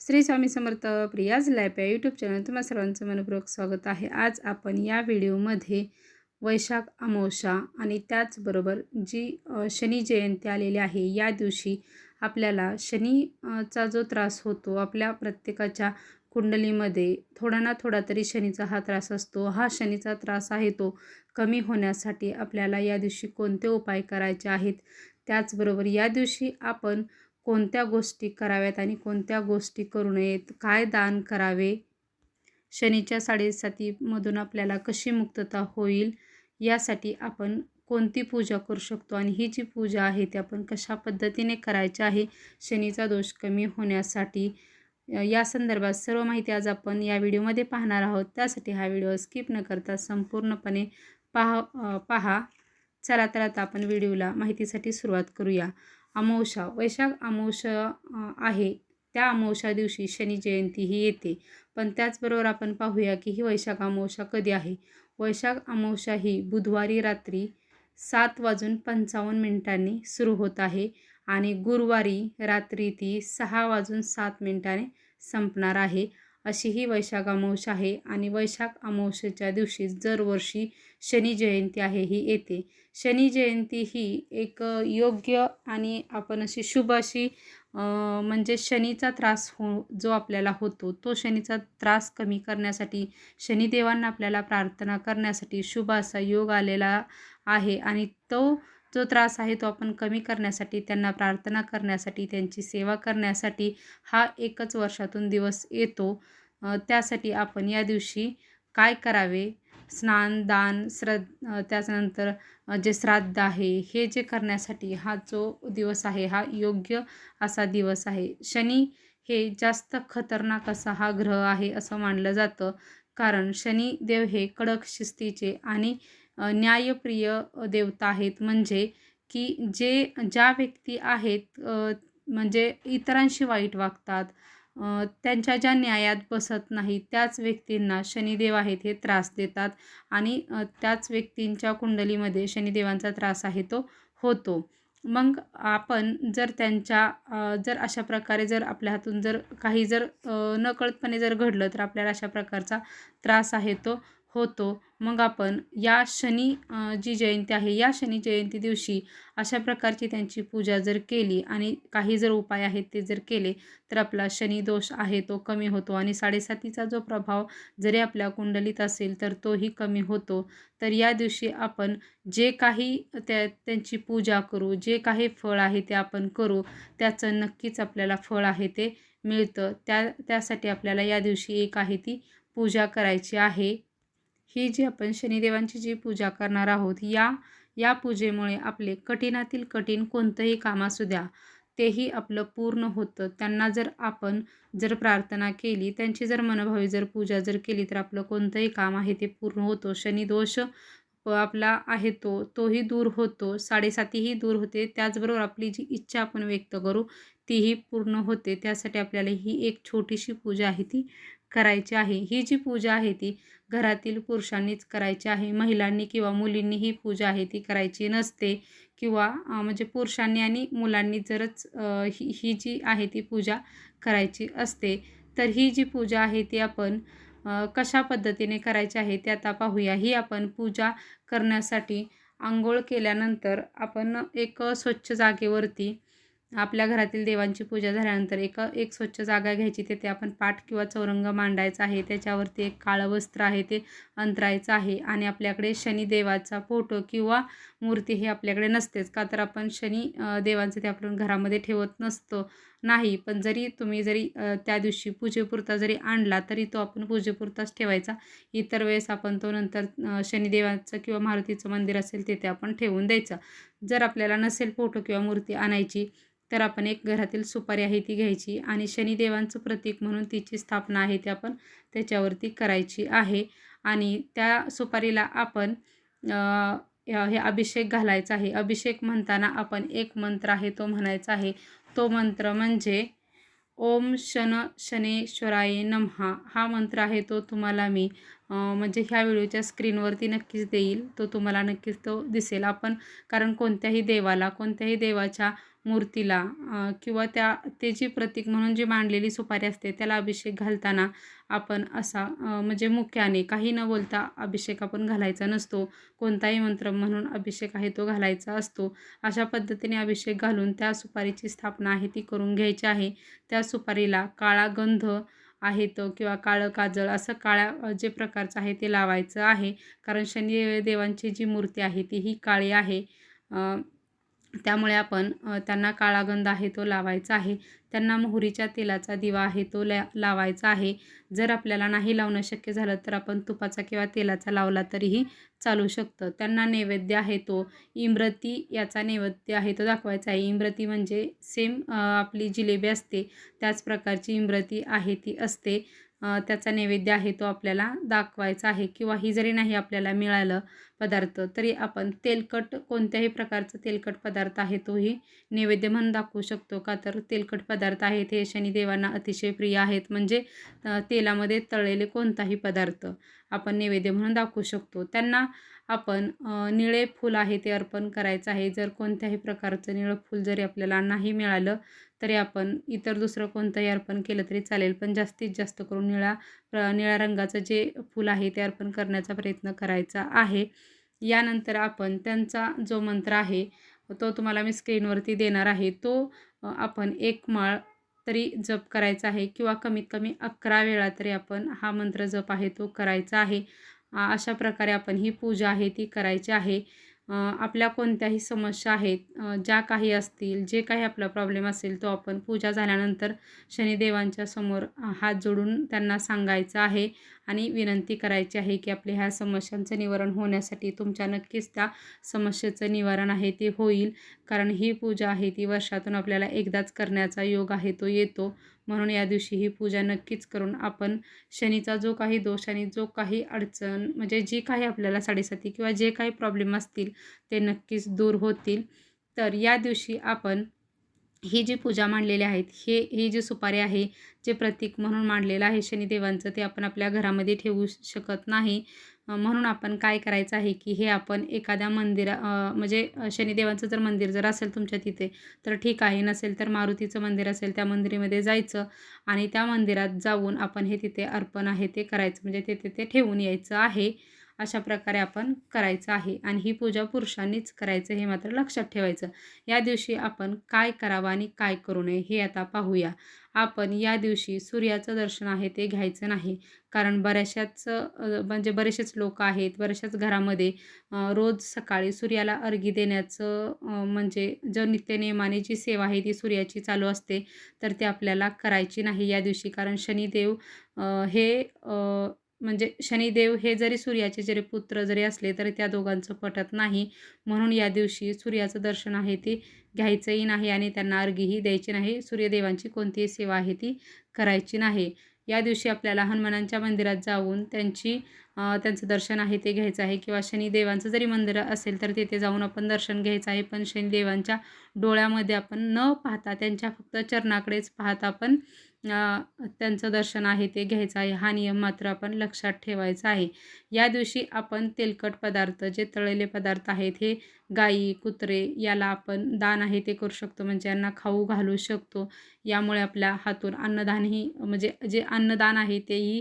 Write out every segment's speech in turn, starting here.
Shri Swami Samarth Priya's life या YouTube channel तुम्हा सर्वांचं मनपूर्वक स्वागत आहे। आज आपण या व्हिडिओमध्ये वैशाख अमावस्या आणि त्याचबरोबर जी शनी जयंती आलेली आहे, या दिवशी आपल्याला शनीचा जो त्रास होतो, आपल्या प्रत्येकाच्या कुंडलीमध्ये थोडा ना थोडा तरी शनीचा हा त्रास असतो। हा शनीचा त्रास आहे तो कमी होण्यासाठी आपल्याला या दिवशी कोणते उपाय करायचे आहेत, त्याचबरोबर या दिवशी आपण कोणत्या गोष्टी कराव्यात आणि कोणत्या गोष्टी करू नयेत, काय दान करावे, शनीच्या साडेसातीमधून आपल्याला कशी मुक्तता होईल, यासाठी आपण कोणती पूजा करू शकतो आणि ही जी पूजा आहे ती आपण कशा पद्धतीने करायची आहे शनीचा दोष कमी होण्यासाठी, या संदर्भात सर्व माहिती आज आपण या व्हिडिओमध्ये पाहणार आहोत। त्यासाठी हा व्हिडिओ स्किप न करता संपूर्णपणे पहा। चला तर आता आपण व्हिडिओला माहितीसाठी सुरुवात करूया। अमावस्या, वैशाख अमावस्या आहे, त्या अमावस्या दिवशी शनी जयंती ही येते। पण त्याचबरोबर आपण पाहूया की ही वैशाख अमावस्या कधी आहे। वैशाख अमावस्या ही बुधवारी रात्री 7:55 सुरू होत आहे आणि गुरुवारी रात्री ती 6:07 संपणार आहे। अशी ही वैशाख अमावस्या आहे आणि वैशाख अमावस्येच्या दिवशी दरवर्षी शनी जयंती आहे ही येते। शनी जयंती ही एक योग्य आणि आपण अशी शुभ अशी म्हणजे शनीचा त्रास जो आपल्याला होतो, तो शनीचा त्रास कमी करण्यासाठी, शनिदेवांना आपल्याला प्रार्थना करण्यासाठी शुभ असा योग आलेला आहे आणि तो जो त्रास आहे तो आपण कमी करण्यासाठी, त्यांना प्रार्थना करण्यासाठी, त्यांची सेवा करण्यासाठी हा एकच वर्षातून दिवस येतो। त्यासाठी आपण या दिवशी काय करावे, स्नान, दान, त्याच्यानंतर जे श्राद्ध आहे हे जे करण्यासाठी हा जो दिवस आहे हा योग्य असा दिवस आहे। शनी हे जास्त खतरनाक असा हा ग्रह आहे असं मानलं जातं, कारण शनिदेव हे कडक शिस्तीचे आणि न्यायप्रिय देवता आहेत। म्हणजे की ज्या व्यक्ती आहेत म्हणजे इतरांशी वाईट वागतात, त्यांच्या ज्या न्यायात बसत नाही, त्याच व्यक्तींना शनिदेव आहेत हे त्रास देतात आणि त्याच व्यक्तींच्या कुंडलीमध्ये शनिदेवांचा त्रास आहे तो होतो। मग आपण जर जर अशा प्रकारे जर आपल्या हातून जर काही जर नकळतपणे जर घडलं तर आपल्याला अशा प्रकारचा त्रास आहे तो होतो। मग आपण या शनी जी जयंती आहे, या शनी जयंती दिवशी अशा प्रकारची त्यांची पूजा जर केली आणि काही जर उपाय आहेत ते जर केले तर आपला शनी दोष आहे तो कमी होतो आणि साडेसातीचा जो प्रभाव जरी आपल्या कुंडलीत असेल तर तोही कमी होतो। तर या दिवशी आपण जे काही त्यांची पूजा करू, जे काही फळ आहे ते आपण करू, त्याचं नक्कीच आपल्याला फळ आहे ते मिळतं। त्यासाठी आपल्याला या दिवशी एक आहे ती पूजा करायची आहे। ही जी आपण शनिदेवांची जी पूजा करणार आहोत, या पूजेमुळे आपले कठीणातील कठीण कोणतंही काम असू द्या, तेही आपलं पूर्ण होतं। त्यांना जर आपण जर प्रार्थना केली, त्यांची जर मनोभावी जर पूजा जर केली तर आपलं कोणतंही काम आहे ते पूर्ण होतं। शनी दोष आपला आहे तोही दूर होतो, साडेसातीही दूर होते, त्याचबरोबर आपली जी इच्छा आपण व्यक्त करू तीही पूर्ण होते। त्यासाठी आपल्याला ही एक छोटीशी पूजा आहे ती करायची आहे। ही जी पूजा आहे ती घरातील पुरुषांनीच करायची आहे, महिलांनी किंवा मुलींनी ही पूजा आहे ती करायची नसते, किंवा म्हणजे पुरुषांनी आणि मुलांनी जरच ही जी आहे ती पूजा करायची असते। तर ही जी पूजा आहे ती आपण कशा पद्धतीने करायची आहे ते आता पाहूया। ही आपण पूजा करण्यासाठी अंघोळ केल्यानंतर आपण एक स्वच्छ जागेवरती, आपल्या घरातील देवांची पूजा झाल्यानंतर एक स्वच्छ जागा घ्यायची, तिथे आपण पाट किंवा चौरंग मांडायचा आहे, त्याच्यावरती एक काळं वस्त्र आहे ते अंतरायचं आहे आणि आपल्याकडे शनिदेवाचा फोटो किंवा मूर्ती हे आपल्याकडे नसतेच, का तर आपण शनी देवांचं ते आपण घरामध्ये ठेवत नसतो नाही। पण तुम्ही जरी त्या दिवशी पूजेपुरता जरी आणला तरी तो आपण पूजेपुरताच ठेवायचा, इतर वेळेस आपण तो नंतर शनिदेवाचं किंवा मारुतीचं मंदिर असेल तिथे आपण ठेवून द्यायचा। जर आपल्याला नसेल फोटो किंवा मूर्ती आणायची तर आपण एक घरातील सुपारी आहे ती घ्यायची आणि शनिदेवांचं प्रतीक म्हणून तिची स्थापना आहे ती आपण त्याच्यावरती करायची आहे आणि त्या सुपारीला आपण हे अभिषेक घालायचा आहे। अभिषेक म्हणताना आपण एक मंत्र आहे तो म्हणायचा आहे। तो मंत्र म्हणजे ओम शनेश्वराय नमः। हा मंत्र आहे तो तुम्हाला मी म्हणजे ह्या व्हिडिओच्या स्क्रीनवरती नक्कीच देईल, तो तुम्हाला नक्कीच तो दिसेल। आपण कारण कोणत्याही देवाच्या मूर्तीला किंवा ते जी प्रतीक म्हणून जी मांडलेली सुपारी असते त्याला अभिषेक घालताना आपण असा म्हणजे मुख्याने काही न बोलता अभिषेक आपण घालायचा नसतो. कोणताही मंत्र म्हणून अभिषेक आहे तो घालायचा असतो. अशा पद्धतीने अभिषेक घालून त्या सुपारीची स्थापना आहे ती करून घ्यायची आहे. त्या सुपारीला काळा गंध आहे तो किंवा काळं काजळ असं काळ्या जे प्रकारचं आहे ते लावायचं आहे. कारण शनिदेवांची जी मूर्ती आहे ती ही काळी आहे. त्यामुळे आपण त्यांना काळा गंध आहे तो लावायचा आहे. त्यांना मोहरीच्या तेलाचा दिवा आहे तो लावायचा आहे. जर आपल्याला नाही लावणं शक्य झालं तर आपण तुपाचा किंवा तेलाचा लावला तरीही चालू शकतं. त्यांना नैवेद्य आहे तो इमरती याचा नैवेद्य आहे तो दाखवायचा आहे. इमरती म्हणजे सेम आपली जिलेबी असते त्याच प्रकारची इमरती आहे ती असते. त्याचा नैवेद्य आहे तो आपल्याला दाखवायचा आहे. किंवा ही जरी नाही आपल्याला मिळालं पदार्थ तरी आपण तेलकट कोणत्याही प्रकारचा तेलकट पदार्थ आहे तोही नैवेद्य म्हणून दाखवू शकतो. का तर तेलकट पदार्थ आहेत हे शनिदेवांना अतिशय प्रिय आहेत. म्हणजे तेलामध्ये तळलेले कोणताही पदार्थ आपण नैवेद्य म्हणून दाखवू शकतो. त्यांना आपण निळे फूल आहे ते अर्पण करायचं आहे. जर कोणत्याही प्रकारचं निळं फूल जरी आपल्याला नाही मिळालं तरी आपण इतर दुसरं कोणतंही अर्पण केलं तरी चालेल. पण जास्तीत जास्त करून निळ्या रंगाचं जे फूल आहे ते अर्पण करण्याचा प्रयत्न करायचा आहे. यानंतर आपण त्यांचा जो मंत्र आहे तो तुम्हाला मी स्क्रीनवरती देणार आहे. तो आपण 1 माळ तरी जप करायचा आहे किंवा कमीत कमी 11 वेळा तरी आपण हा मंत्र जप आहे तो करायचा आहे. अशा प्रकारे आपण ही पूजा आहे ती करायची आहे. आपल्या कोणत्याही समस्या आहेत ज्या काही असतील जे काही आपला प्रॉब्लेम असेल तो आपण पूजा झाल्यानंतर शनिदेवांच्या समोर हात जोडून त्यांना सांगायचं आहे आणि विनंती करायची आहे की आपल्या ह्या समस्यांचं निवारण होण्यासाठी तुमच्या नक्कीच त्या समस्येचं निवारण आहे ते होईल. कारण ही पूजा आहे ती वर्षातून आपल्याला एकदाच करण्याचा योग आहे तो येतो. म्हणून या दिवशी ही पूजा नक्कीच करून आपण शनीचा जो काही दोष आणि जो काही अडचण म्हणजे जी काही आपल्याला साडेसाती किंवा जे काही प्रॉब्लेम असतील ते नक्कीच दूर होतील. तर या दिवशी आपण ही जी पूजा मांडलेली आहेत ही जी सुपारी आहे जे प्रतीक म्हणून मांडलेलं आहे शनिदेवांचं ते आपण आपल्या घरामध्ये ठेवू शकत नाही. म्हणून आपण काय करायचं आहे की हे आपण एखाद्या म्हणजे शनिदेवांचं जर मंदिर जर असेल तुमच्या तिथे तर ठीक आहे. नसेल तर मारुतीचं मंदिर असेल त्या मंदिरामध्ये जायचं आणि त्या मंदिरात जाऊन आपण हे तिथे अर्पण आहे ते करायचं म्हणजे ते तिथे ठेवून यायचं आहे. अशा प्रकारे आपण करायचं आहे आणि ही पूजा पुरुषांनीच करायचं हे मात्र लक्षात ठेवायचं. या दिवशी आपण काय करावं आणि काय करू नये हे आता पाहूया. आपण या दिवशी सूर्याचं दर्शन आहे ते घ्यायचं नाही. कारण म्हणजे बरेचसेच लोक आहेत बऱ्याचशाच घरामध्ये रोज सकाळी सूर्याला अर्घ्य देण्याचं म्हणजे जो नित्यनेमाने जी सेवा आहे ती सूर्याची चालू असते तर ते आपल्याला करायची नाही या दिवशी. कारण शनिदेव हे म्हणजे शनिदेव हे जरी सूर्याचे जरी पुत्र जरी असले तरी त्या दोघांचं पटत नाही. म्हणून या दिवशी सूर्याचं दर्शन आहे ते घ्यायचंही नाही आणि त्यांना अर्घ्यही द्यायची नाही. सूर्यदेवांची कोणतीही सेवा आहे ती करायची नाही. या दिवशी आपल्याला हनुमानांच्या मंदिरात जाऊन त्यांचं दर्शन आहे ते घ्यायचं आहे किंवा शनिदेवांचं जरी मंदिर असेल तर तिथे जाऊन आपण दर्शन घ्यायचं आहे. पण शनिदेवांच्या डोळ्यामध्ये आपण न पाहता त्यांच्या फक्त चरणाकडेच पाहता आपण त्यांचं दर्शन आहे ते घ्यायचं आहे. हा नियम मात्र आपण लक्षात ठेवायचा आहे. या दिवशी आपण तेलकट पदार्थ जे तळलेले पदार्थ आहेत हे गाई कुत्रे याला आपण दान आहे ते करू शकतो म्हणजे यांना खाऊ घालू शकतो. यामुळे आपल्या हातून अन्नदानही म्हणजे जे अन्नदान आहे तेही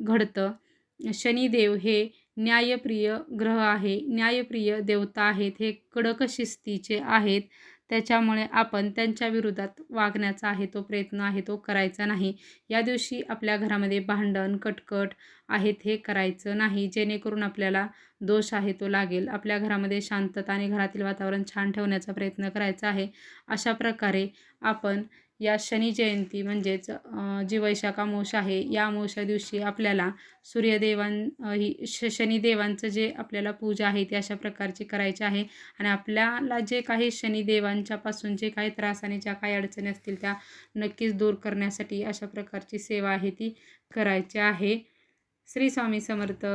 घडतं. शनिदेव हे न्यायप्रिय ग्रह आहे. न्यायप्रिय देवता आहेत. हे कडक शिस्तीचे आहेत. त्याच्यामुळे आपण त्यांच्या विरोधात वागण्याचा आहे तो प्रयत्न आहे तो करायचा नाही. या दिवशी आपल्या घरामध्ये भांडण कटकट आहेत हे करायचं नाही. जेणेकरून आपल्याला दोष आहे तो लागेल. आपल्या घरामध्ये शांतता आणि घरातील वातावरण छान ठेवण्याचा प्रयत्न करायचा आहे. अशा प्रकारे आपण या शनी जयंती म्हणजेच जी वैशाख अमावस्या आहे या अमावस्या दिवशी आपल्याला शनिदेवांचं जे आपल्याला पूजा आहे ती अशा प्रकारची करायची आहे. आणि आपल्याला जे काही शनिदेवांच्यापासून जे काही त्रास आणि ज्या काही अडचणी असतील त्या नक्कीच दूर करण्यासाठी अशा प्रकारची सेवा आहे ती करायची आहे. श्री स्वामी समर्थ.